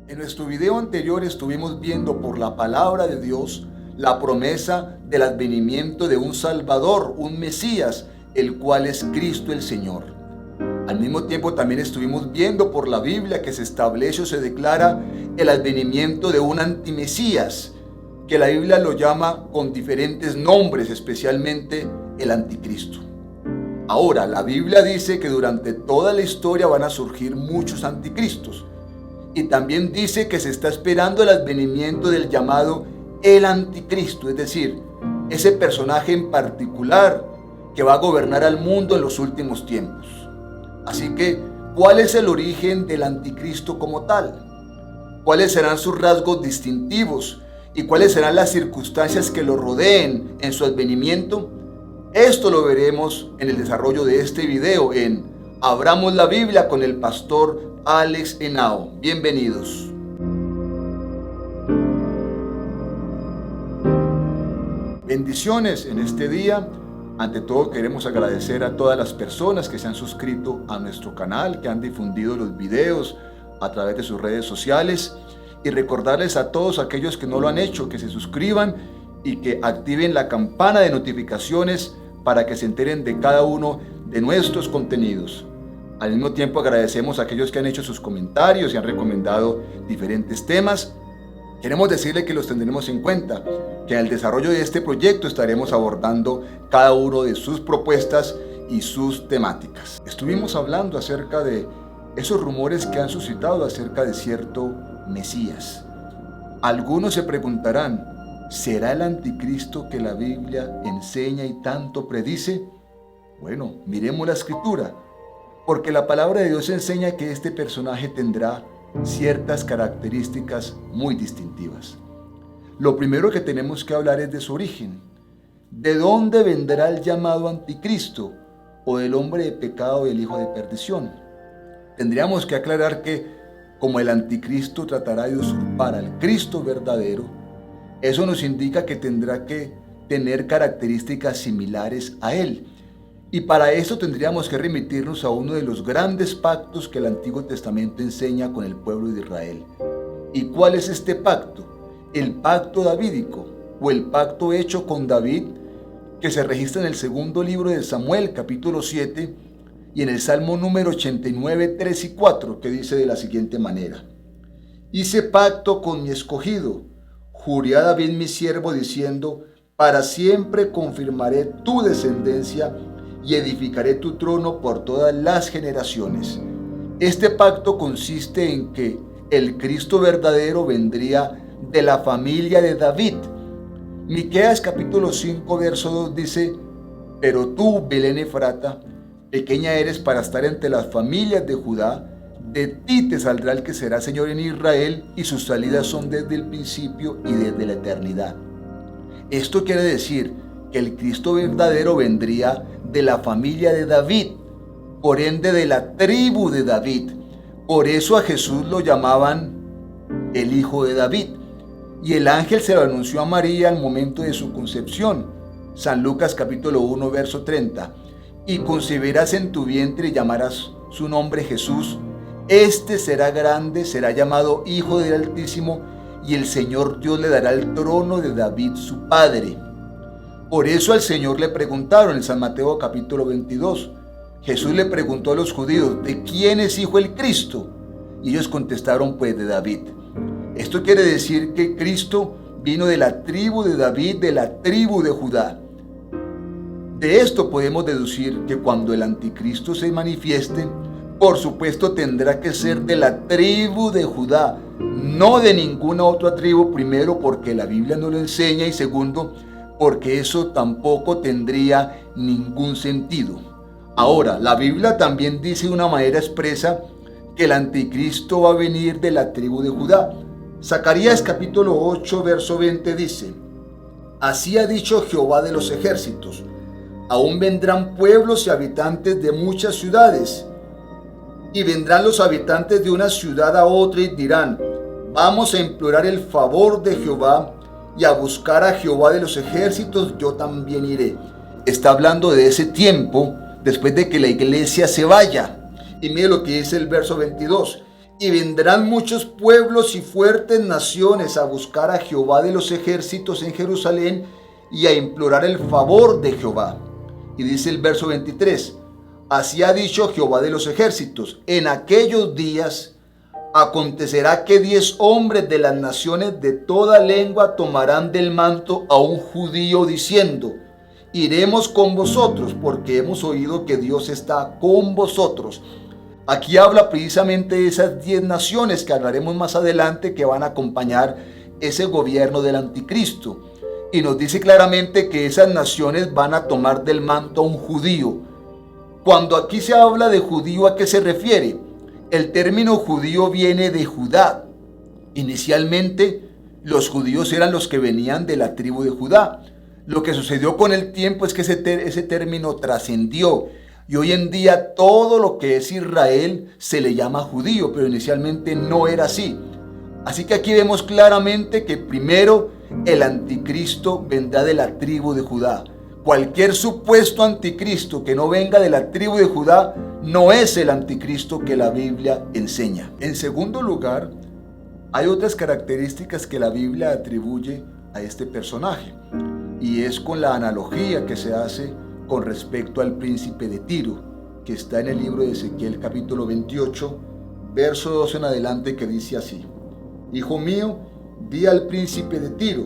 En nuestro video anterior estuvimos viendo por la palabra de Dios la promesa del advenimiento de un Salvador, un Mesías, el cual es Cristo el Señor. Al mismo tiempo también estuvimos viendo por la Biblia que se establece o se declara el advenimiento de un antimesías, que la Biblia lo llama con diferentes nombres, especialmente el anticristo. Ahora, la Biblia dice que durante toda la historia van a surgir muchos anticristos. Y también dice que se está esperando el advenimiento del llamado el anticristo, es decir, ese personaje en particular que va a gobernar al mundo en los últimos tiempos. Así que, ¿cuál es el origen del anticristo como tal? ¿Cuáles serán sus rasgos distintivos? ¿Y cuáles serán las circunstancias que lo rodeen en su advenimiento? Esto lo veremos en el desarrollo de este video en Abramos la Biblia con el pastor Alex Henao. Bienvenidos. Bendiciones en este día. Ante todo queremos agradecer a todas las personas que se han suscrito a nuestro canal, que han difundido los videos a través de sus redes sociales, y recordarles a todos aquellos que no lo han hecho que se suscriban y que activen la campana de notificaciones para que se enteren de cada uno de nuestros contenidos. Al mismo tiempo agradecemos a aquellos que han hecho sus comentarios y han recomendado diferentes temas. Queremos decirle que los tendremos en cuenta, que en el desarrollo de este proyecto estaremos abordando cada uno de sus propuestas y sus temáticas. Estuvimos hablando acerca de esos rumores que han suscitado acerca de cierto Mesías. Algunos se preguntarán, ¿será el anticristo que la Biblia enseña y tanto predice? Bueno, miremos la escritura, porque la palabra de Dios enseña que este personaje tendrá ciertas características muy distintivas. Lo primero que tenemos que hablar es de su origen. ¿De dónde vendrá el llamado anticristo o del hombre de pecado y el hijo de perdición? Tendríamos que aclarar que como el anticristo tratará de usurpar al Cristo verdadero, eso nos indica que tendrá que tener características similares a él. Y para eso tendríamos que remitirnos a uno de los grandes pactos que el Antiguo Testamento enseña con el pueblo de Israel. ¿Y cuál es este pacto? El pacto davídico, o el pacto hecho con David, que se registra en el segundo libro de Samuel, capítulo 7, y en el Salmo número 89, 3 y 4, que dice de la siguiente manera: Hice pacto con mi escogido, juré a David mi siervo, diciendo, para siempre confirmaré tu descendencia y edificaré tu trono por todas las generaciones. Este pacto consiste en que el Cristo verdadero vendría de la familia de David. Miqueas capítulo 5 verso 2 dice, pero tú, Belén Efrata, pequeña eres para estar entre las familias de Judá, de ti te saldrá el que será Señor en Israel, y sus salidas son desde el principio y desde la eternidad. Esto quiere decir que el Cristo verdadero vendría de la familia de David, por ende de la tribu de David. Por eso a Jesús lo llamaban el Hijo de David. Y el ángel se lo anunció a María al momento de su concepción. San Lucas capítulo 1 verso 30. Y concebirás en tu vientre y llamarás su nombre Jesús. Este será grande, será llamado Hijo del Altísimo, y el Señor Dios le dará el trono de David su padre. Por eso al Señor le preguntaron en San Mateo capítulo 22. Jesús le preguntó a los judíos, ¿de quién es hijo el Cristo? Y ellos contestaron, pues de David. Esto quiere decir que Cristo vino de la tribu de David, de la tribu de Judá. De esto podemos deducir que cuando el anticristo se manifieste, por supuesto tendrá que ser de la tribu de Judá, no de ninguna otra tribu, primero porque la Biblia no lo enseña y segundo porque eso tampoco tendría ningún sentido. Ahora, la Biblia también dice de una manera expresa que el anticristo va a venir de la tribu de Judá. Zacarías capítulo 8 verso 20 dice, así ha dicho Jehová de los ejércitos, aún vendrán pueblos y habitantes de muchas ciudades, y vendrán los habitantes de una ciudad a otra y dirán, vamos a implorar el favor de Jehová y a buscar a Jehová de los ejércitos, yo también iré. Está hablando de ese tiempo después de que la iglesia se vaya. Y mire lo que dice el verso 22. Y vendrán muchos pueblos y fuertes naciones a buscar a Jehová de los ejércitos en Jerusalén y a implorar el favor de Jehová. Y dice el verso 23, así ha dicho Jehová de los ejércitos, en aquellos días acontecerá que 10 hombres de las naciones de toda lengua tomarán del manto a un judío diciendo, iremos con vosotros porque hemos oído que Dios está con vosotros. Aquí habla precisamente de esas 10 naciones que hablaremos más adelante que van a acompañar ese gobierno del anticristo. Y nos dice claramente que esas naciones van a tomar del manto a un judío. Cuando aquí se habla de judío, ¿a qué se refiere? El término judío viene de Judá. Inicialmente, los judíos eran los que venían de la tribu de Judá. Lo que sucedió con el tiempo es que ese término trascendió. Y hoy en día todo lo que es Israel se le llama judío, pero inicialmente no era así. Así que aquí vemos claramente que primero el anticristo vendrá de la tribu de Judá. Cualquier supuesto anticristo que no venga de la tribu de Judá no es el anticristo que la Biblia enseña. En segundo lugar, hay otras características que la Biblia atribuye a este personaje, y es con la analogía que se hace con respecto al príncipe de Tiro, que está en el libro de Ezequiel capítulo 28, verso 2 en adelante, que dice así: Hijo mío, di al príncipe de Tiro,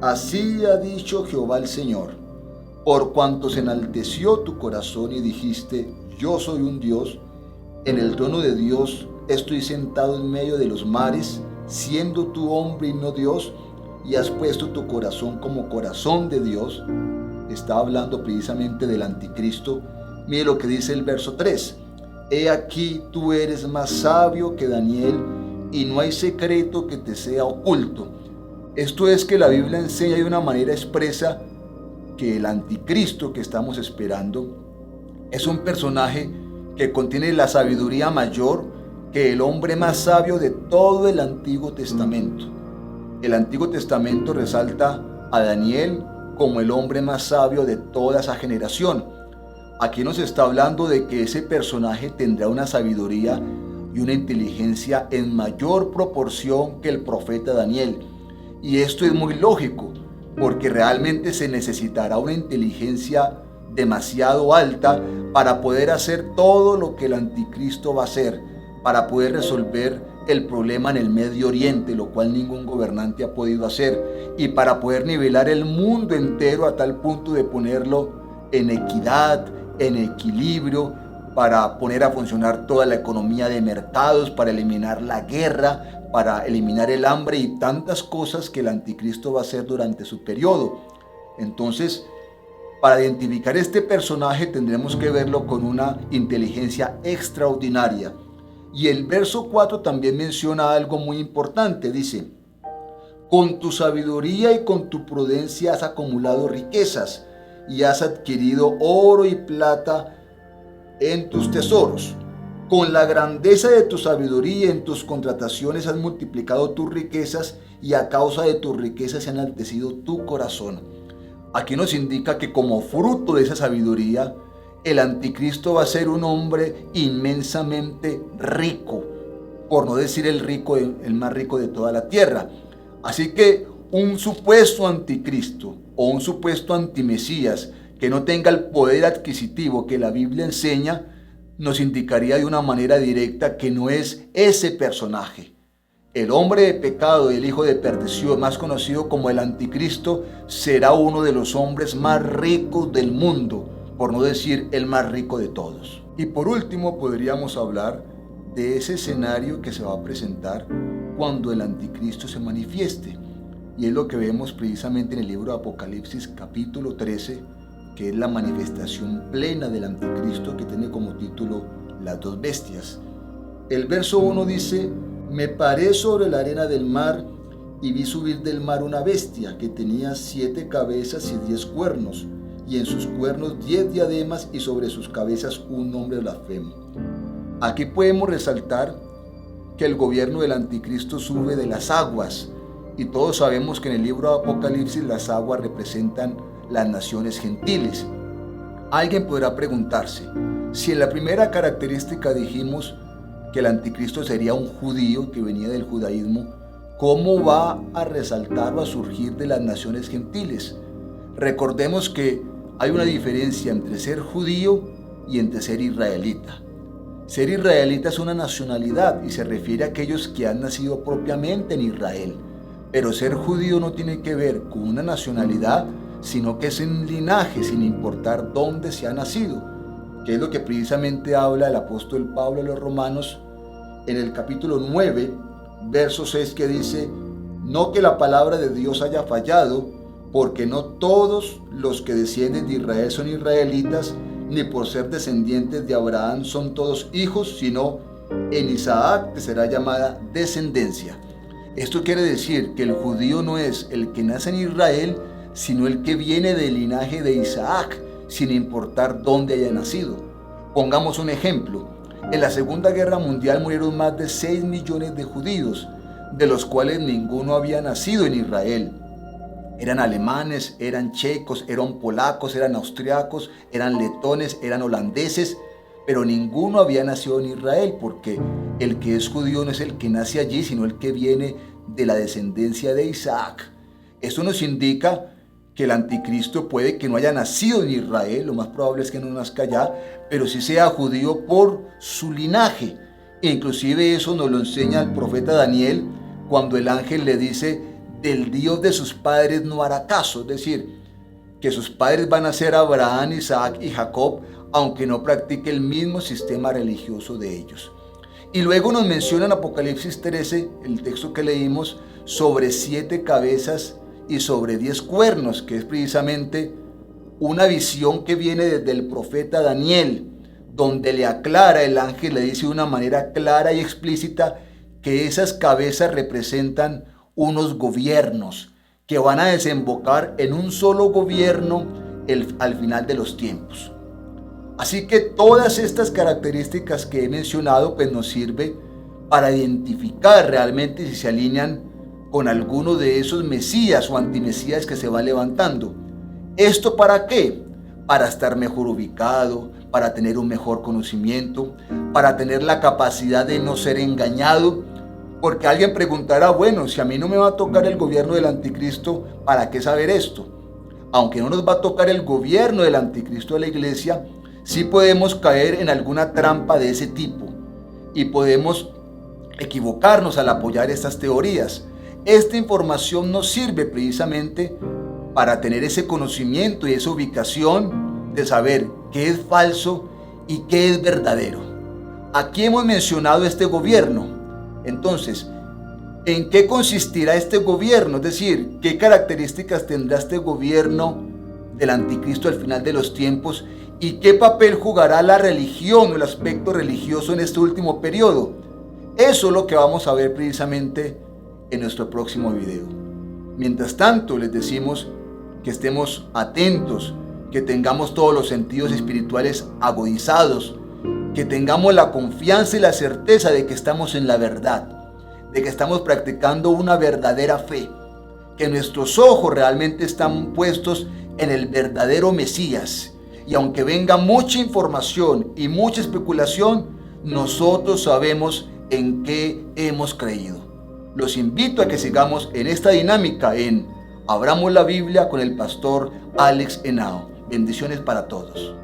así ha dicho Jehová el Señor, por cuanto se enalteció tu corazón y dijiste, yo soy un Dios, en el trono de Dios estoy sentado en medio de los mares, siendo tú hombre y no Dios, y has puesto tu corazón como corazón de Dios. Está hablando precisamente del anticristo. Mire lo que dice el verso 3. He aquí tú eres más sabio que Daniel, y no hay secreto que te sea oculto. Esto es que la Biblia enseña de una manera expresa que el anticristo que estamos esperando es un personaje que contiene la sabiduría mayor que el hombre más sabio de todo el Antiguo Testamento. El Antiguo Testamento resalta a Daniel como el hombre más sabio de toda esa generación. Aquí nos está hablando de que ese personaje tendrá una sabiduría y una inteligencia en mayor proporción que el profeta Daniel. Y esto es muy lógico, porque realmente se necesitará una inteligencia demasiado alta para poder hacer todo lo que el anticristo va a hacer, para poder resolver el problema en el Medio Oriente, lo cual ningún gobernante ha podido hacer, y para poder nivelar el mundo entero a tal punto de ponerlo en equidad, en equilibrio, para poner a funcionar toda la economía de mercados, para eliminar la guerra, para eliminar el hambre y tantas cosas que el anticristo va a hacer durante su periodo. Entonces, para identificar este personaje tendremos que verlo con una inteligencia extraordinaria. Y el verso 4 también menciona algo muy importante. Dice, con tu sabiduría y con tu prudencia has acumulado riquezas y has adquirido oro y plata en tus tesoros. Con la grandeza de tu sabiduría en tus contrataciones has multiplicado tus riquezas y a causa de tus riquezas se ha enaltecido tu corazón. Aquí nos indica que como fruto de esa sabiduría, el anticristo va a ser un hombre inmensamente rico, por no decir el más rico de toda la tierra. Así que un supuesto anticristo o un supuesto antimesías que no tenga el poder adquisitivo que la Biblia enseña, nos indicaría de una manera directa que no es ese personaje. El hombre de pecado y el hijo de perdición, más conocido como el anticristo, será uno de los hombres más ricos del mundo, por no decir el más rico de todos. Y por último podríamos hablar de ese escenario que se va a presentar cuando el anticristo se manifieste. Y es lo que vemos precisamente en el libro de Apocalipsis capítulo 13, que es la manifestación plena del anticristo, que tiene como título Las dos bestias. El verso 1 dice, me paré sobre la arena del mar y vi subir del mar una bestia que tenía 7 cabezas y 10 cuernos, y en sus cuernos 10 diademas y sobre sus cabezas un nombre blasfemo. Aquí podemos resaltar que el gobierno del anticristo sube de las aguas, y todos sabemos que en el libro de Apocalipsis las aguas representan las naciones gentiles. Alguien podrá preguntarse, si en la primera característica dijimos que el anticristo sería un judío que venía del judaísmo, ¿cómo va a resaltar o a surgir de las naciones gentiles? Recordemos que hay una diferencia entre ser judío y entre ser israelita. Ser israelita es una nacionalidad y se refiere a aquellos que han nacido propiamente en Israel. Pero ser judío no tiene que ver con una nacionalidad, sino que es un linaje, sin importar dónde se ha nacido, que es lo que precisamente habla el apóstol Pablo a los romanos en el capítulo 9, verso 6, que dice: no que la palabra de Dios haya fallado, porque no todos los que descienden de Israel son israelitas, ni por ser descendientes de Abraham son todos hijos, sino en Isaac te será llamada descendencia. Esto quiere decir que el judío no es el que nace en Israel, sino el que viene del linaje de Isaac, sin importar dónde haya nacido. Pongamos un ejemplo. En la Segunda Guerra Mundial murieron más de 6 millones de judíos, de los cuales ninguno había nacido en Israel. Eran alemanes, eran checos, eran polacos, eran austriacos, eran letones, eran holandeses, pero ninguno había nacido en Israel, porque el que es judío no es el que nace allí, sino el que viene de la descendencia de Isaac. Esto nos indica que el anticristo puede que no haya nacido en Israel, lo más probable es que no nazca allá, pero sí sea judío por su linaje. E inclusive eso nos lo enseña el profeta Daniel cuando el ángel le dice: del Dios de sus padres no hará caso, es decir, que sus padres van a ser Abraham, Isaac y Jacob, aunque no practique el mismo sistema religioso de ellos. Y luego nos menciona en Apocalipsis 13, el texto que leímos, sobre 7 cabezas y sobre 10 cuernos, que es precisamente una visión que viene desde el profeta Daniel, donde le aclara, el ángel le dice de una manera clara y explícita que esas cabezas representan unos gobiernos que van a desembocar en un solo gobierno al final de los tiempos. Así que todas estas características que he mencionado pues nos sirve para identificar realmente si se alinean con alguno de esos mesías o antimesías que se van levantando. ¿Esto para qué? Para estar mejor ubicado, para tener un mejor conocimiento, para tener la capacidad de no ser engañado. Porque alguien preguntará: bueno, si a mí no me va a tocar el gobierno del anticristo, ¿para qué saber esto? Aunque no nos va a tocar el gobierno del anticristo de la iglesia, sí podemos caer en alguna trampa de ese tipo y podemos equivocarnos al apoyar estas teorías. Esta información nos sirve precisamente para tener ese conocimiento y esa ubicación de saber qué es falso y qué es verdadero. Aquí hemos mencionado este gobierno. Entonces, ¿en qué consistirá este gobierno? Es decir, ¿qué características tendrá este gobierno del anticristo al final de los tiempos? ¿Y qué papel jugará la religión o el aspecto religioso en este último periodo? Eso es lo que vamos a ver precisamente en nuestro próximo video. Mientras tanto, les decimos que estemos atentos, que tengamos todos los sentidos espirituales agudizados, que tengamos la confianza y la certeza de que estamos en la verdad, de que estamos practicando una verdadera fe, que nuestros ojos realmente están puestos en el verdadero Mesías. Y aunque venga mucha información y mucha especulación, nosotros sabemos en qué hemos creído. Los invito a que sigamos en esta dinámica en Abramos la Biblia con el pastor Alex Henao. Bendiciones para todos.